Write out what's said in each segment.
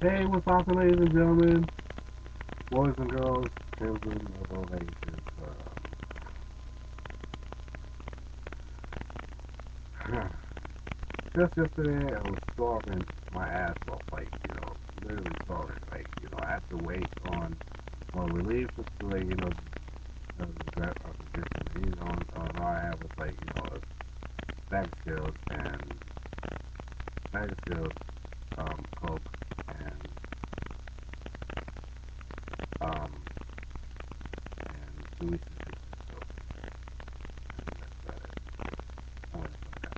Hey, what's poppin', ladies and gentlemen, boys and girls, children of all ages. Just yesterday, I was starving my ass off, like, literally starving. Like, I have to wait on, when we leave for, like, grab our position. On all I had was, like, a bag of skills and Coke, and, um, and 2 weeks of pieces, so, and that's about it. I went from that.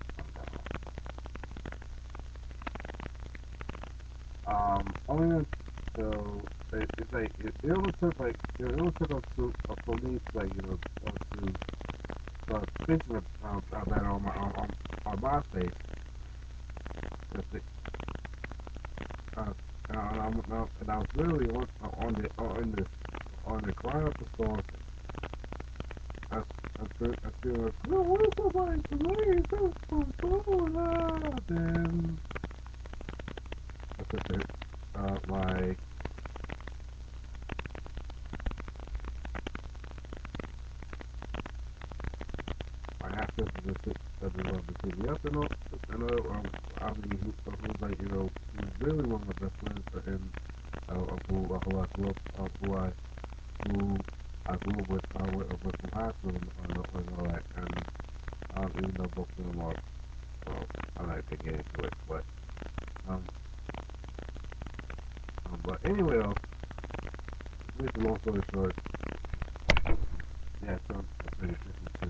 Only so it's like it only took like it only took us to for me to like to fixing that on my face. That's it. Uh, and I was literally on the ground of the storm. I feel like, no, what is somebody to then I put my half sister that love to see me up I mean, who's like, who's really one of my best friends, and who I grew up, who I grew up with from high school and all that, and I don't even know both of them are, well, I'm not gonna get into it, um, but anyway, though, to make a long story short, yeah, so I finished listening to.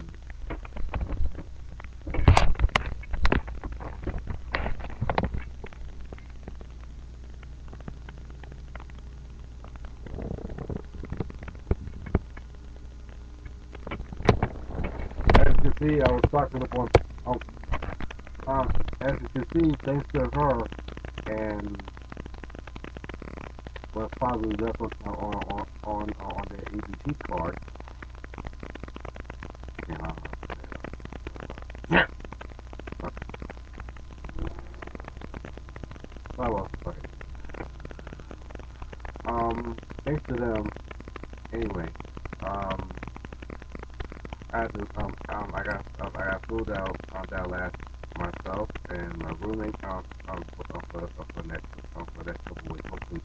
As you can see, I was talking up on as you can see, thanks to her, and well, probably left on their EBT card. You know, yeah. Oh well, sorry. Thanks to them. Anyway, I got food out that last myself and my roommate for next couple weeks. Hopefully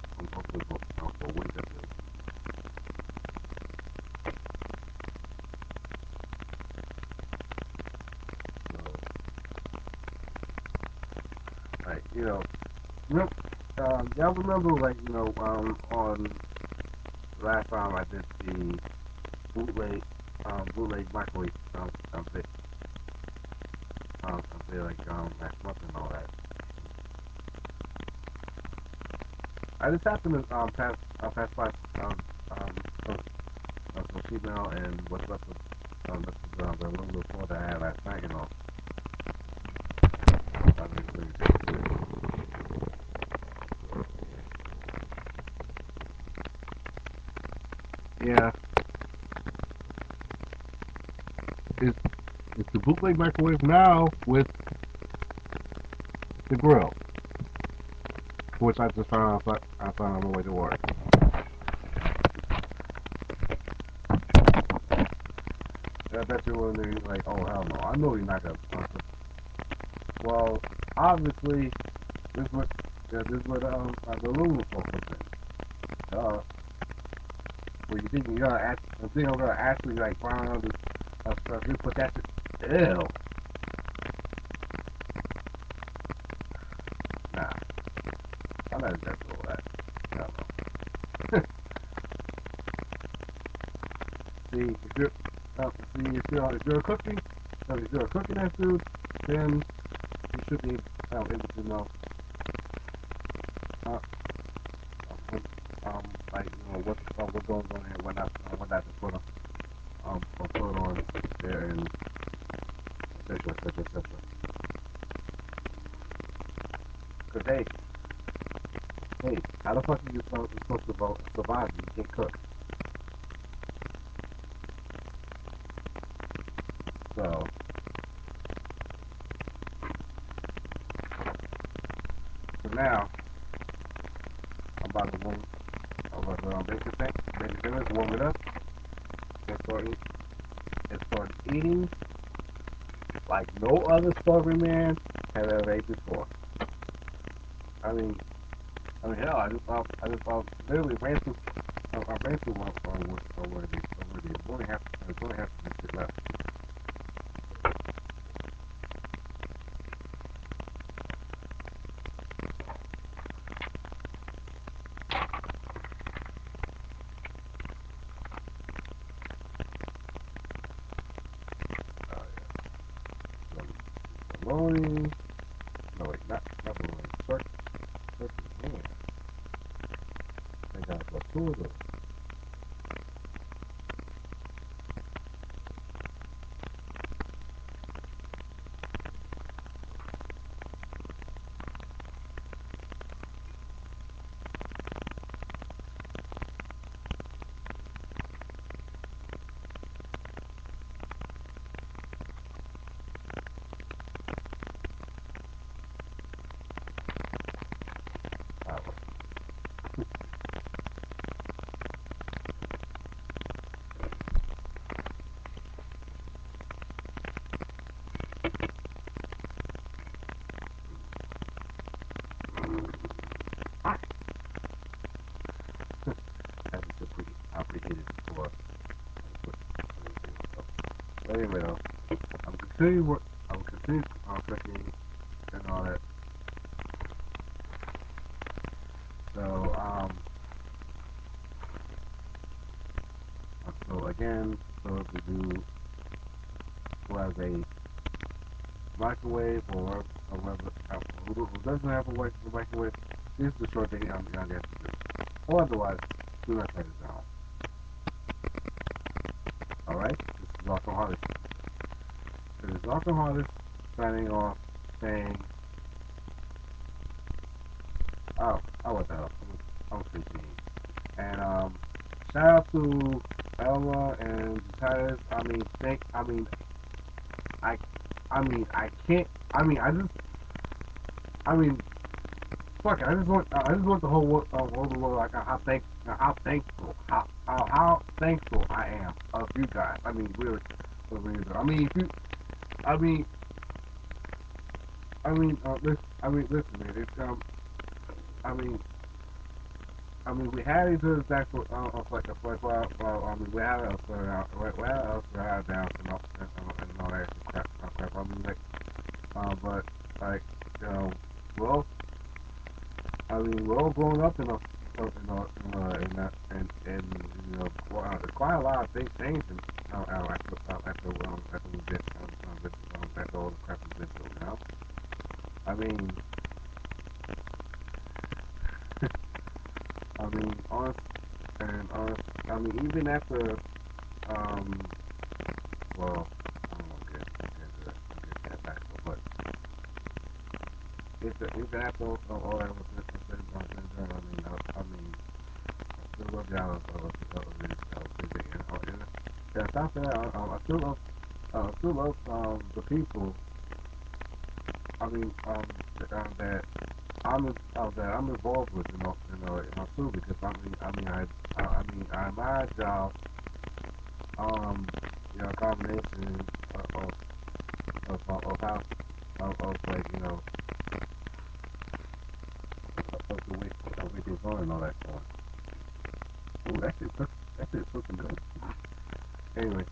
for a week or two. So, like, y'all remember, like, on last time I did the bootleg microwave bit, like last month and all that. I just happened to pass by some female and what's left of the aluminum foil that I had last night, yeah, it's the bootleg microwave now with the grill, which I just found on my way to work. I bet you're wondering, like, oh hell no, I know you're not gonna sponsor. Well, obviously, this is what the aluminum foil comes in. Well, you think I'm gonna actually like find out this stuff? You put that to ew. Nah, I'm not interested in all that. Hell no. See, if you're cooking, if you're cooking that food, then you should be able to know, uh, like, what goes on here, when not to put them, or put on there, and etc. etc. etc. Cause hey, how the fuck are you supposed to survive? You can't cook. So now, I'm about to warm. I'm about to put on bacon fingers, warm it up, and start eating like no other starving man has ever ate before. I mean, hell, literally ran through, I ran through one already. There's only half of this shit left. Bologna. No, wait, not bologna. Turkey, man. I got about two of those. I appreciate it before. But anyway, though, I'm continuing cooking and all that. So, so to do, who has a microwave or whatever, who doesn't have a microwave, this is the short thing I'm gonna have to do. Or otherwise, do not turn it down. Alright? This is ArkyHeartless. This is ArkyHeartless signing off saying, what the hell? I was thinking. And, shout out to Elma and Jragon. Fuck it. I just want the whole world, like how thankful I am of you guys. Really, if you, listen, man. It's we had each other's back for a while. We had us down and all that crap. But like, well, we're all grown up enough, quite a lot of big things, after we did, after all the crap we've been through, you know. Honest, even after, well, I don't want to get that back, but even after all that was said and done, I still love y'all. And aside from that, I still love the people. That I'm involved with, too, because I admire y'all, combination of how, like, of the way things are and all that stuff. Ooh, that shit's looking good. Anyway,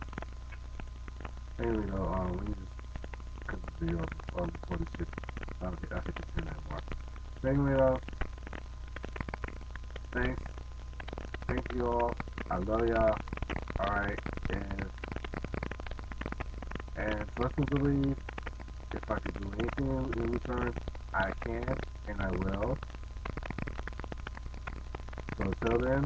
though, let me just cut the video before this shit, I'll hit the 10-minute mark. So anyway, though, thank you all, I love y'all, alright, and trust and believe, if I could do anything in return, I can, and I will. So until then,